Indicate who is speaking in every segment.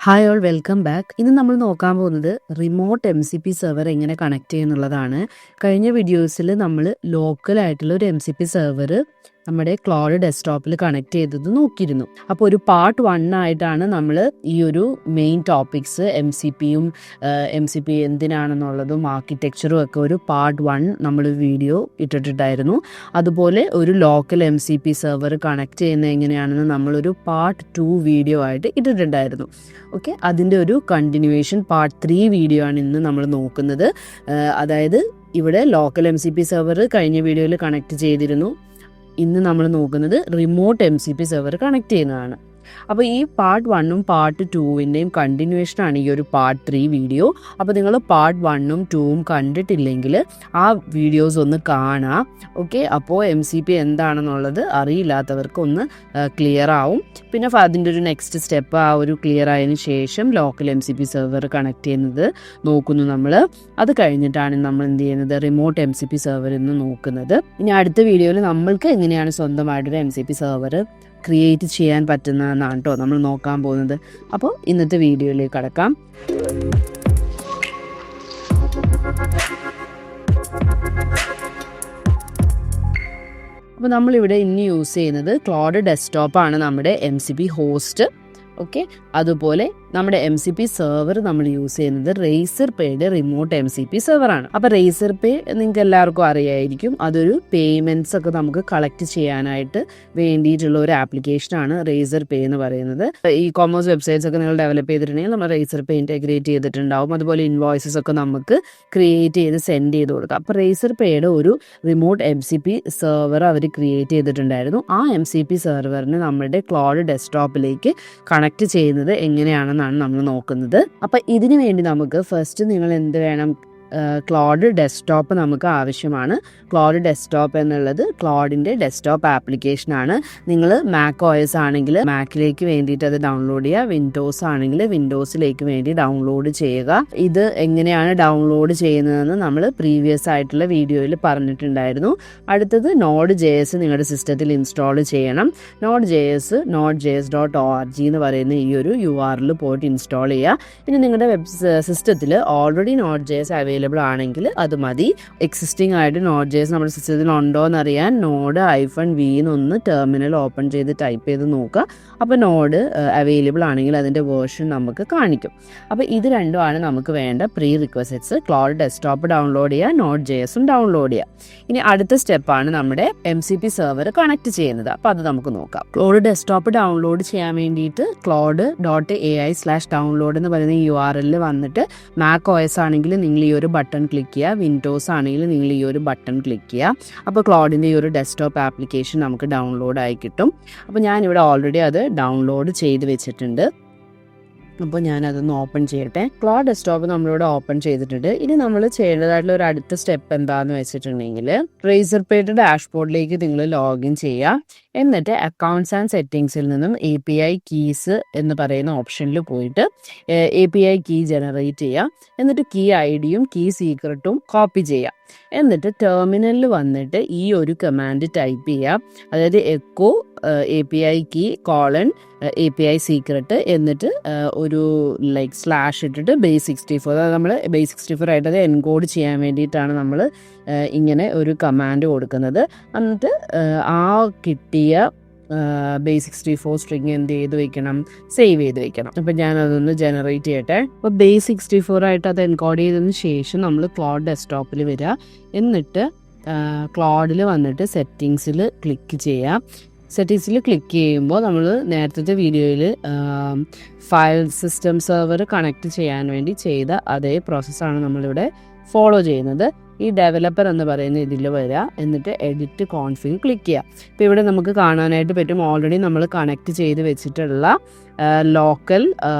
Speaker 1: Hi all welcome back. ഇന്ന് നമ്മൾ നോക്കാൻ പോകുന്നത് റിമോട്ട് MCP സെർവർ എങ്ങനെ കണക്ട് ചെയ്യുന്നുള്ളതാണ്. കഴിഞ്ഞ വീഡിയോസിൽ നമ്മൾ ലോക്കലായിട്ടുള്ള ഒരു MCP സെർവർ നമ്മുടെ ക്ലോഡ് ഡെസ്ക്ടോപ്പിൽ കണക്ട് ചെയ്തത് നോക്കിയിരുന്നു. അപ്പോൾ ഒരു പാർട്ട് 1 ആയിട്ടാണ് നമ്മൾ ഈ ഒരു main topics M C P എന്തിനാണെന്നുള്ളതും ആർക്കിടെക്ചറും ഒക്കെ ഒരു പാർട്ട് 1 നമ്മൾ വീഡിയോ ഇട്ടിട്ടുണ്ടായിരുന്നു. അതുപോലെ ഒരു ലോക്കൽ MCP സെർവർ കണക്ട് ചെയ്യുന്നത് എങ്ങനെയാണെന്ന് നമ്മളൊരു പാർട്ട് 2 വീഡിയോ ആയിട്ട് ഇട്ടിട്ടുണ്ടായിരുന്നു. ഓക്കെ, അതിൻ്റെ ഒരു കണ്ടിന്യൂവേഷൻ പാർട്ട് 3 വീഡിയോ ആണ് ഇന്ന് നമ്മൾ നോക്കുന്നത്. അതായത് ഇവിടെ ലോക്കൽ MCP സെർവർ കഴിഞ്ഞ വീഡിയോയിൽ കണക്ട് ചെയ്തിരുന്നു. ഇന്ന് നമ്മൾ നോക്കുന്നത് റിമോട്ട് MCP സെർവർ കണക്ട് ചെയ്യുന്നതാണ്. അപ്പോൾ ഈ പാർട്ട് 1ഉം പാർട്ട് 2വിൻ്റെയും കണ്ടിന്യൂവേഷനാണ് ഈ ഒരു പാർട്ട് 3 വീഡിയോ. അപ്പോൾ നിങ്ങൾ പാർട്ട് 1ഉം 2ഉം കണ്ടിട്ടില്ലെങ്കിൽ ആ വീഡിയോസ് ഒന്ന് കാണാം. ഓക്കെ, അപ്പോൾ MCP എന്താണെന്നുള്ളത് അറിയില്ലാത്തവർക്ക് ഒന്ന് ക്ലിയർ ആവും. പിന്നെ അതിൻ്റെ ഒരു നെക്സ്റ്റ് സ്റ്റെപ്പ് ആ ഒരു ക്ലിയർ ആയതിനു ശേഷം ലോക്കൽ MCP സെർവർ കണക്ട് ചെയ്യുന്നത് നോക്കുന്നു നമ്മൾ. അത് കഴിഞ്ഞിട്ടാണ് നമ്മൾ എന്ത് ചെയ്യുന്നത്, റിമോട്ട് MCP സെർവർ എന്ന് നോക്കുന്നത്. ഇനി അടുത്ത വീഡിയോയിൽ നമ്മൾക്ക് എങ്ങനെയാണ് സ്വന്തമായിട്ടൊരു MCP സെർവർ ക്രിയേറ്റ് ചെയ്യാൻ പറ്റുന്നതെന്നാണ് കേട്ടോ നമ്മൾ നോക്കാൻ പോകുന്നത്. അപ്പോൾ ഇന്നത്തെ വീഡിയോയിലേക്ക് കടക്കാം. അപ്പോൾ നമ്മളിവിടെ ഇന്ന് യൂസ് ചെയ്യുന്നത് ക്ലോഡ് ഡെസ്ക്ടോപ്പാണ് നമ്മുടെ MCP ഹോസ്റ്റ്. ഓക്കെ, അതുപോലെ നമ്മുടെ MCP സെർവർ നമ്മൾ യൂസ് ചെയ്യുന്നത് റേസർ പേയുടെ റിമോട്ട് MCP സെർവറാണ്. അപ്പോൾ റേസർ പേ നിങ്ങൾക്ക് എല്ലാവർക്കും അറിയായിരിക്കും. അതൊരു പേയ്മെൻറ്റ്സ് ഒക്കെ നമുക്ക് കളക്ട് ചെയ്യാനായിട്ട് വേണ്ടിയിട്ടുള്ള ഒരു ആപ്ലിക്കേഷനാണ് റേസർ പേ എന്ന് പറയുന്നത്. ഈ കൊമേഴ്സ് വെബ്സൈറ്റ്സ് ഒക്കെ നിങ്ങൾ ഡെവലപ്പ് ചെയ്തിട്ടുണ്ടെങ്കിൽ നമ്മൾ റേസർ പേ ഇൻറ്റഗ്രേറ്റ് ചെയ്തിട്ടുണ്ടാവും. അതുപോലെ ഇൻവോയ്സസ് ഒക്കെ നമുക്ക് ക്രിയേറ്റ് ചെയ്ത് സെൻഡ് ചെയ്ത് കൊടുക്കാം. അപ്പോൾ റേസർ പേയുടെ ഒരു റിമോട്ട് MCP സെർവർ അവർ ക്രിയേറ്റ് ചെയ്തിട്ടുണ്ടായിരുന്നു. ആ MCP സെർവറിന് നമ്മുടെ ക്ലോഡ് ഡെസ്ക്ടോപ്പിലേക്ക് കണക്ട് ചെയ്യുന്നത് എങ്ങനെയാണെന്നാണ് നമ്മൾ നോക്കുന്നത്. അപ്പം ഇതിനു വേണ്ടി നമുക്ക് ഫസ്റ്റ് നിങ്ങൾ എന്ത് വേണം, ക്ലോഡ് ഡെസ്ക്ടോപ്പ് നമുക്ക് ആവശ്യമാണ്. ക്ലോഡ് ഡെസ്ക്ടോപ്പ് എന്നുള്ളത് ക്ലോഡിൻ്റെ ഡെസ്ക്ടോപ്പ് ആപ്ലിക്കേഷനാണ്. നിങ്ങൾ മാക് OS ആണെങ്കിൽ മാക്കിലേക്ക് വേണ്ടിയിട്ട് അത് ഡൗൺലോഡ് ചെയ്യുക, വിൻഡോസ് ആണെങ്കിൽ വിൻഡോസിലേക്ക് വേണ്ടി ഡൗൺലോഡ് ചെയ്യുക. ഇത് എങ്ങനെയാണ് ഡൗൺലോഡ് ചെയ്യുന്നതെന്ന് നമ്മൾ പ്രീവിയസ് ആയിട്ടുള്ള വീഡിയോയിൽ പറഞ്ഞിട്ടുണ്ടായിരുന്നു. അടുത്തത് Node.js നിങ്ങളുടെ സിസ്റ്റത്തിൽ ഇൻസ്റ്റാൾ ചെയ്യണം. Node.js.org എന്ന് പറയുന്ന ഈ ഒരു URL പോയിട്ട് ഇൻസ്റ്റാൾ ചെയ്യുക. ഇനി നിങ്ങളുടെ സിസ്റ്റത്തിൽ ഓൾറെഡി Node.js അവൈലബിൾ ആണെങ്കിൽ അത് മതി. എക്സിസ്റ്റിംഗ് ആയിട്ട് Node.js നമ്മുടെ സിസ്റ്റത്തിൽ ഉണ്ടോ എന്നറിയാൻ Node-v എന്നൊന്ന് ടെർമിനൽ ഓപ്പൺ ചെയ്ത് ടൈപ്പ് ചെയ്ത് നോക്കുക. അപ്പോൾ നോഡ് അവൈലബിൾ ആണെങ്കിൽ അതിൻ്റെ വേർഷൻ നമുക്ക് കാണിക്കും. അപ്പോൾ ഇത് രണ്ടുമാണ് നമുക്ക് വേണ്ട pre requisites. Claude desktop download ചെയ്യുക, Node.jsഉം ഡൗൺലോഡ് ചെയ്യുക. ഇനി അടുത്ത സ്റ്റെപ്പാണ് നമ്മുടെ MCP സെർവർ കണക്ട് ചെയ്യുന്നത്. അപ്പോൾ അത് നമുക്ക് നോക്കാം. ക്ലോഡ് ഡെസ്ക്ടോപ്പ് ഡൗൺലോഡ് ചെയ്യാൻ വേണ്ടിയിട്ട് cloud.ai/download എന്ന് പറയുന്ന URL വന്നിട്ട് മാക് OS ആണെങ്കിൽ നിങ്ങൾ ഈ ഒരു ബട്ടൺ ക്ലിക്ക് ചെയ്യുക, വിൻഡോസ് ആണെങ്കിൽ നിങ്ങൾ ഈ ഒരു ബട്ടൺ ക്ലിക്ക് ചെയ്യുക. അപ്പോൾ ക്ലോഡിൻ്റെ ഈ ഒരു ഡെസ്ക്ടോപ്പ് ആപ്ലിക്കേഷൻ നമുക്ക് ഡൗൺലോഡ് ആയി കിട്ടും. അപ്പോൾ ഞാനിവിടെ ഓൾറെഡി അത് ഡൗൺലോഡ് ചെയ്ത് വെച്ചിട്ടുണ്ട്. അപ്പോൾ ഞാനതൊന്ന് ഓപ്പൺ ചെയ്യട്ടെ. ക്ലോഡ് ഡെസ്ക്ടോപ്പ് നമ്മളിവിടെ ഓപ്പൺ ചെയ്തിട്ടുണ്ട്. ഇനി നമ്മൾ ചെയ്യേണ്ടതായിട്ടുള്ള ഒരു അടുത്ത സ്റ്റെപ്പ് എന്താണെന്ന് വെച്ചിട്ടുണ്ടെങ്കിൽ റേസർ പേയുടെ ഡാഷ്ബോർഡിലേക്ക് നിങ്ങൾ ലോഗിൻ ചെയ്യുക. എന്നിട്ട് അക്കൗണ്ട്സ് ആൻഡ് സെറ്റിങ്സിൽ നിന്നും API കീസ് എന്ന് പറയുന്ന ഓപ്ഷനിൽ പോയിട്ട് API കീ ജനറേറ്റ് ചെയ്യുക. എന്നിട്ട് കീ ID-യും കീ സീക്രട്ടും കോപ്പി ചെയ്യുക. എന്നിട്ട് ടെർമിനലിൽ വന്നിട്ട് ഈ ഒരു കമാൻഡ് ടൈപ്പ് ചെയ്യുക. അതായത് echo API key : API secret എന്നിട്ട് ഒരു സ്ലാഷ് ഇട്ടിട്ട് base64. അതായത് നമ്മൾ base64 ആയിട്ട് അത് എൻകോഡ് ചെയ്യാൻ വേണ്ടിയിട്ടാണ് നമ്മൾ ഇങ്ങനെ ഒരു കമാൻഡ് കൊടുക്കുന്നത്. എന്നിട്ട് ആ കിട്ടിയ base64 സ്ട്രിങ് എന്ത് ചെയ്ത് വെക്കണം, സേവ് ചെയ്ത് വെക്കണം. അപ്പം ഞാനതൊന്ന് ജനറേറ്റ് ചെയ്യട്ടെ. അപ്പോൾ base64 ആയിട്ട് അത് എൻകോഡ് ചെയ്തതിന് ശേഷം നമ്മൾ ക്ലോഡ് ഡെസ്ക്ടോപ്പിൽ വരിക. എന്നിട്ട് ക്ലോഡിൽ വന്നിട്ട് സെറ്റിങ്സിൽ ക്ലിക്ക് ചെയ്യാം. സെറ്റിങ്സിൽ ക്ലിക്ക് ചെയ്യുമ്പോൾ നമ്മൾ നേരത്തെ വീഡിയോയിൽ ഫയൽ സിസ്റ്റം സെർവർ കണക്ട് ചെയ്യാൻ വേണ്ടി ചെയ്ത അതേ പ്രോസസ്സാണ് നമ്മളിവിടെ ഫോളോ ചെയ്യുന്നത്. ഈ ഡെവലപ്പർ എന്ന് പറയുന്ന ഇതിൽ വരിക. എന്നിട്ട് എഡിറ്റ് കോൺഫിഗ് ക്ലിക്ക് ചെയ്യുക. ഇപ്പോൾ ഇവിടെ നമുക്ക് കാണാനായിട്ട് പറ്റും ഓൾറെഡി നമ്മൾ കണക്ട് ചെയ്ത് വെച്ചിട്ടുള്ള ലോക്കൽ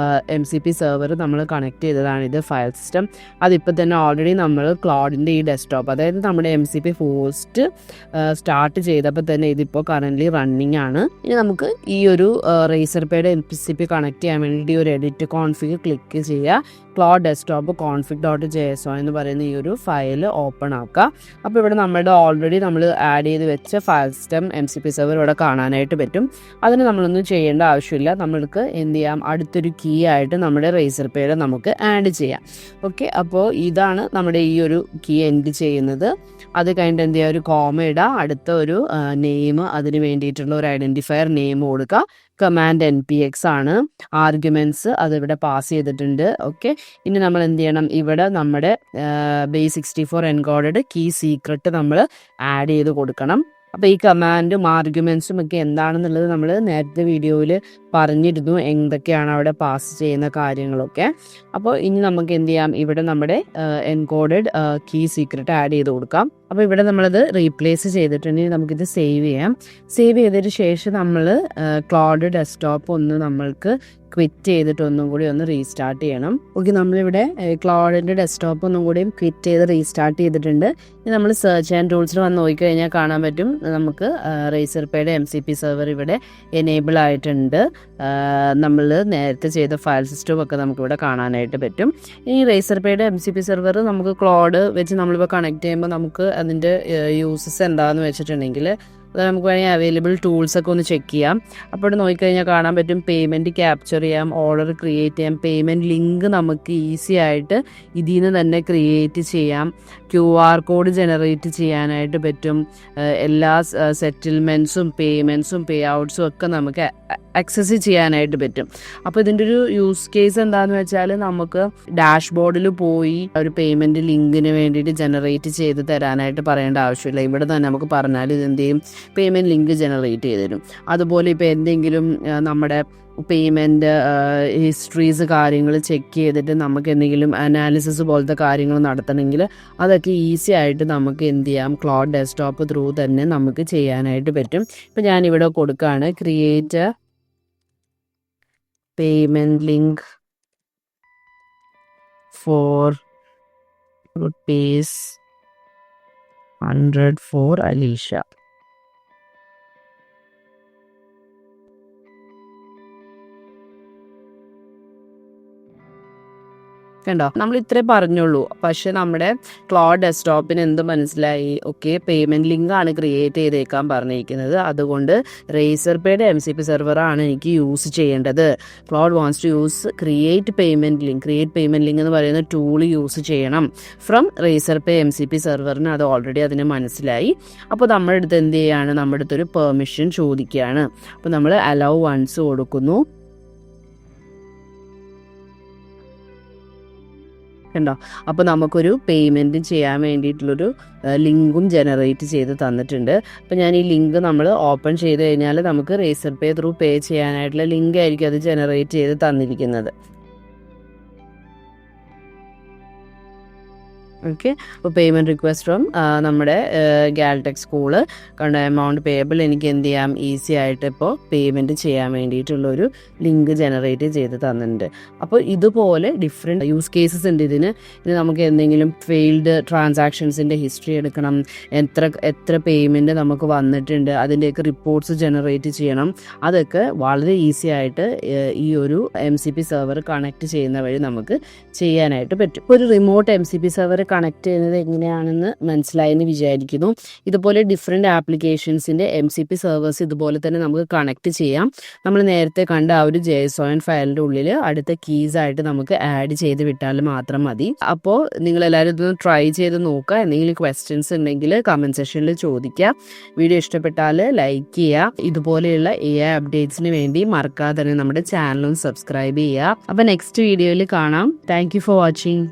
Speaker 1: MCP സെർവർ നമ്മൾ കണക്ട് ചെയ്തതാണിത്, ഫയൽ സിസ്റ്റം. അതിപ്പോൾ തന്നെ ഓൾറെഡി നമ്മൾ ക്ലോഡിൻ്റെ ഈ ഡെസ്ക്ടോപ്പ്, അതായത് നമ്മുടെ MCP ഹോസ്റ്റ് സ്റ്റാർട്ട് ചെയ്തപ്പോൾ തന്നെ ഇതിപ്പോൾ കറൻ്റ്ലി റണ്ണിങ് ആണ്. ഇനി നമുക്ക് ഈ ഒരു റേസർ പേയുടെ MCP കണക്ട് ചെയ്യാൻ വേണ്ടി ഒരു എഡിറ്റ് കോൺഫിഗ് ക്ലിക്ക് ചെയ്യുക. ക്ലോഡ് ഡെസ്ക്ടോപ്പ് config.json എന്ന് പറയുന്ന ഈ ഒരു ഫയൽ ഓപ്പൺ ആക്കുക. അപ്പോൾ ഇവിടെ നമ്മുടെ ഓൾറെഡി നമ്മൾ ആഡ് ചെയ്ത് വെച്ച ഫയൽ സിസ്റ്റം MCP സെർവർ ഇവിടെ കാണാനായിട്ട് പറ്റും. അതിന് നമ്മളൊന്നും ചെയ്യേണ്ട ആവശ്യമില്ല. നമ്മൾക്ക് എന്ത് ചെയ്യാം, അടുത്തൊരു കീ ആയിട്ട് നമ്മുടെ റേസർ പേയുടെ നമുക്ക് ആഡ് ചെയ്യാം. ഓക്കെ, അപ്പോൾ ഇതാണ് നമ്മുടെ ഈ ഒരു കീ എൻഡ് ചെയ്യുന്നത്. അത് കഴിഞ്ഞിട്ട് എന്ത് ചെയ്യുക, ഒരു കോമ ഇടുക, അടുത്ത ഒരു നെയിം, അതിന് വേണ്ടിയിട്ടുള്ള ഒരു ഐഡൻറ്റിഫയർ നെയിം കൊടുക്കുക. കമാൻഡ് NPX ആണ്. ആർഗ്യുമെൻറ്റ്സ് അതിവിടെ പാസ് ചെയ്തിട്ടുണ്ട്. ഓക്കെ, ഇനി നമ്മൾ എന്ത് ചെയ്യണം, ഇവിടെ നമ്മുടെ base64 എൻകോഡഡ് കീ സീക്രട്ട് നമ്മൾ ആഡ് ചെയ്ത് കൊടുക്കണം. അപ്പോൾ ഈ കമാൻഡും ആർഗ്യുമെൻസും ഒക്കെ എന്താണെന്നുള്ളത് നമ്മൾ നേരത്തെ വീഡിയോയിൽ പറഞ്ഞിരുന്നു, എന്തൊക്കെയാണ് അവിടെ പാസ് ചെയ്യുന്ന കാര്യങ്ങളൊക്കെ. അപ്പോൾ ഇനി നമുക്ക് എന്ത് ചെയ്യാം, ഇവിടെ നമ്മുടെ എൻകോഡഡ് കീ സീക്രട്ട് ആഡ് ചെയ്ത് കൊടുക്കാം. അപ്പോൾ ഇവിടെ നമ്മളത് റീപ്ലേസ് ചെയ്തിട്ടുണ്ടെങ്കിൽ നമുക്കിത് സേവ് ചെയ്യാം. സേവ് ചെയ്തതിന് ശേഷം നമ്മൾ ക്ലൗഡ് ഡെസ്ക്ടോപ്പ് ഒന്ന് നമ്മൾക്ക് ക്വിറ്റ് ചെയ്തിട്ട് ഒന്നും കൂടി ഒന്ന് റീസ്റ്റാർട്ട് ചെയ്യണം. ഓക്കെ, നമ്മളിവിടെ ക്ലൗഡിൻ്റെ ഡെസ്ക്ടോപ്പ് ഒന്നും കൂടി ക്വിറ്റ് ചെയ്ത് റീസ്റ്റാർട്ട് ചെയ്തിട്ടുണ്ട്. ഇനി നമ്മൾ സെർച്ച് ആൻഡ് ടൂൾസിൽ വന്ന് നോക്കിക്കഴിഞ്ഞാൽ കാണാൻ പറ്റും, നമുക്ക് റേസർ പേയുടെ MCP സെർവർ ഇവിടെ എനേബിൾ ആയിട്ടുണ്ട്. നമ്മൾ നേരത്തെ ചെയ്ത ഫയൽ സിസ്റ്റവും ഒക്കെ നമുക്കിവിടെ കാണാനായിട്ട് പറ്റും. ഈ റേസർ പേയുടെ MCP സെർവർ നമുക്ക് ക്ലൗഡ് വെച്ച് നമ്മളിപ്പോൾ കണക്ട് ചെയ്യുമ്പോൾ നമുക്ക് അതിൻ്റെ യൂസസ് എന്താണെന്ന് വെച്ചിട്ടുണ്ടെങ്കിൽ അത് നമുക്ക് വേണമെങ്കിൽ അവൈലബിൾ ടൂൾസൊക്കെ ഒന്ന് ചെക്ക് ചെയ്യാം. അപ്പോൾ ഇവിടെ നോക്കിക്കഴിഞ്ഞാൽ കാണാൻ പറ്റും, പേയ്മെൻറ്റ് ക്യാപ്ചർ ചെയ്യാം, ഓർഡർ ക്രിയേറ്റ് ചെയ്യാം, പേയ്മെൻറ്റ് ലിങ്ക് നമുക്ക് ഈസി ആയിട്ട് ഇതിൽ നിന്ന് തന്നെ ക്രിയേറ്റ് ചെയ്യാം, QR കോഡ് ജനറേറ്റ് ചെയ്യാനായിട്ട് പറ്റും, എല്ലാ സെറ്റിൽമെൻറ്റ്സും പേയ്മെൻറ്റ്സും പേ ഔട്ട്സും ഒക്കെ നമുക്ക് ആക്സസ് ചെയ്യാനായിട്ട് പറ്റും. അപ്പോൾ ഇതിൻ്റെ ഒരു യൂസ് കേസ് എന്താണെന്ന് വെച്ചാൽ, നമുക്ക് ഡാഷ്ബോർഡിൽ പോയി ഒരു പേയ്മെൻറ്റ് ലിങ്കിന് വേണ്ടിയിട്ട് ജനറേറ്റ് ചെയ്ത് തരാനായിട്ട് പറയേണ്ട ആവശ്യമില്ല. ഇവിടെ തന്നെ നമുക്ക് പറഞ്ഞാൽ ഇതെന്ത് ചെയ്യും, പേയ്മെൻറ്റ് ലിങ്ക് ജനറേറ്റ് ചെയ്ത് തരും. അതുപോലെ ഇപ്പോൾ എന്തെങ്കിലും നമ്മുടെ പേയ്മെൻറ്റ് ഹിസ്റ്ററീസ് കാര്യങ്ങൾ ചെക്ക് ചെയ്തിട്ട് നമുക്ക് എന്തെങ്കിലും അനാലിസിസ് പോലത്തെ കാര്യങ്ങൾ നടത്തണമെങ്കിൽ അതൊക്കെ ഈസി ആയിട്ട് നമുക്ക് എന്ത് ചെയ്യാം, ക്ലൗഡ് ഡെസ്ക്ടോപ്പ് ത്രൂ തന്നെ നമുക്ക് ചെയ്യാനായിട്ട് പറ്റും. ഇപ്പം ഞാനിവിടെ കൊടുക്കുകയാണ്, create payment link for ₹100 for Alicia. കണ്ടോ, നമ്മൾ ഇത്രേ പറഞ്ഞുള്ളൂ. പക്ഷെ നമ്മുടെ ക്ലൗഡ് ഡെസ്ക്ടോപ്പിന് എന്ത് മനസ്സിലായി, ഓക്കെ, പേയ്മെൻറ്റ് ലിങ്ക് ആണ് ക്രിയേറ്റ് ചെയ്തേക്കാൻ പറഞ്ഞിരിക്കുന്നത്, അതുകൊണ്ട് റേസർ പേയുടെ MCP സെർവറാണ് എനിക്ക് യൂസ് ചെയ്യേണ്ടത്. Claude wants to use create payment link എന്ന് പറയുന്ന ടൂൾ യൂസ് ചെയ്യണം ഫ്രം റേസർ പേ MCP സെർവറിന്. അത് ഓൾറെഡി അതിന് മനസ്സിലായി. അപ്പോൾ നമ്മുടെ അടുത്ത് എന്ത് ചെയ്യാണ്, നമ്മുടെ അടുത്തൊരു പെർമിഷൻ ചോദിക്കുകയാണ്. അപ്പോൾ നമ്മൾ അലൗ വൺസ് കൊടുക്കുന്നു. കണ്ടോ, അപ്പോൾ നമുക്കൊരു പേയ്മെൻറ്റ് ചെയ്യാൻ വേണ്ടിയിട്ടുള്ളൊരു ലിങ്കും ജനറേറ്റ് ചെയ്ത് തന്നിട്ടുണ്ട്. അപ്പോൾ ഞാൻ ഈ ലിങ്ക് നമ്മൾ ഓപ്പൺ ചെയ്ത് കഴിഞ്ഞാൽ നമുക്ക് റേസർ പേ ത്രൂ പേ ചെയ്യാനായിട്ടുള്ള ലിങ്ക് ആയിരിക്കും അത് ജനറേറ്റ് ചെയ്ത് തന്നിരിക്കുന്നത്. ഓക്കെ, അപ്പോൾ പേയ്മെൻറ്റ് റിക്വസ്റ്റ് ഫ്രം നമ്മുടെ ഗാൽടെക് സ്കൂള് കണ്ട എമൗണ്ട് പേയബിൾ എനിക്ക് എന്ത് ചെയ്യാം, ഈസി ആയിട്ട് ഇപ്പോൾ പേയ്മെൻറ്റ് ചെയ്യാൻ വേണ്ടിയിട്ടുള്ളൊരു ലിങ്ക് ജനറേറ്റ് ചെയ്ത് തന്നിട്ടുണ്ട്. അപ്പോൾ ഇതുപോലെ ഡിഫറെൻറ്റ് യൂസ് കേസസ് ഉണ്ട് ഇതിന്. ഇനി നമുക്ക് എന്തെങ്കിലും ഫെയിൽഡ് ട്രാൻസാക്ഷൻസിൻ്റെ ഹിസ്റ്ററി എടുക്കണം, എത്ര പേയ്മെൻറ്റ് നമുക്ക് വന്നിട്ടുണ്ട്, അതിൻ്റെയൊക്കെ റിപ്പോർട്ട്സ് ജനറേറ്റ് ചെയ്യണം. അതൊക്കെ വളരെ ഈസി ആയിട്ട് ഈ ഒരു MCP സെർവർ കണക്ട് ചെയ്യുന്ന വഴി നമുക്ക് ചെയ്യാനായിട്ട് പറ്റും. ഇപ്പോൾ ഒരു റിമോട്ട് MCP സെർവർ കണക്ട് ചെയ്യുന്നത് എങ്ങനെയാണെന്ന് മനസ്സിലായെന്ന് വിചാരിക്കുന്നു. ഇതുപോലെ ഡിഫറെൻറ്റ് ആപ്ലിക്കേഷൻസിൻ്റെ MCP സെർവേഴ്സ് ഇതുപോലെ തന്നെ നമുക്ക് കണക്ട് ചെയ്യാം. നമ്മൾ നേരത്തെ കണ്ട ആ ഒരു JSON ഫയലിൻ്റെ ഉള്ളിൽ അടുത്ത കീസ് ആയിട്ട് നമുക്ക് ആഡ് ചെയ്ത് വിട്ടാൽ മാത്രം മതി. അപ്പോൾ നിങ്ങളെല്ലാവരും ഇതൊന്ന് ട്രൈ ചെയ്ത് നോക്കുക. എന്തെങ്കിലും ക്വസ്റ്റ്യൻസ് ഉണ്ടെങ്കിൽ കമൻറ്റ് സെക്ഷനിൽ ചോദിക്കുക. വീഡിയോ ഇഷ്ടപ്പെട്ടാൽ ലൈക്ക് ചെയ്യുക. ഇതുപോലെയുള്ള AI അപ്ഡേറ്റ്സിന് വേണ്ടി മറക്കാതെ തന്നെ നമ്മുടെ ചാനലും സബ്സ്ക്രൈബ് ചെയ്യുക. അപ്പോൾ നെക്സ്റ്റ് വീഡിയോയിൽ കാണാം. Thank you for watching.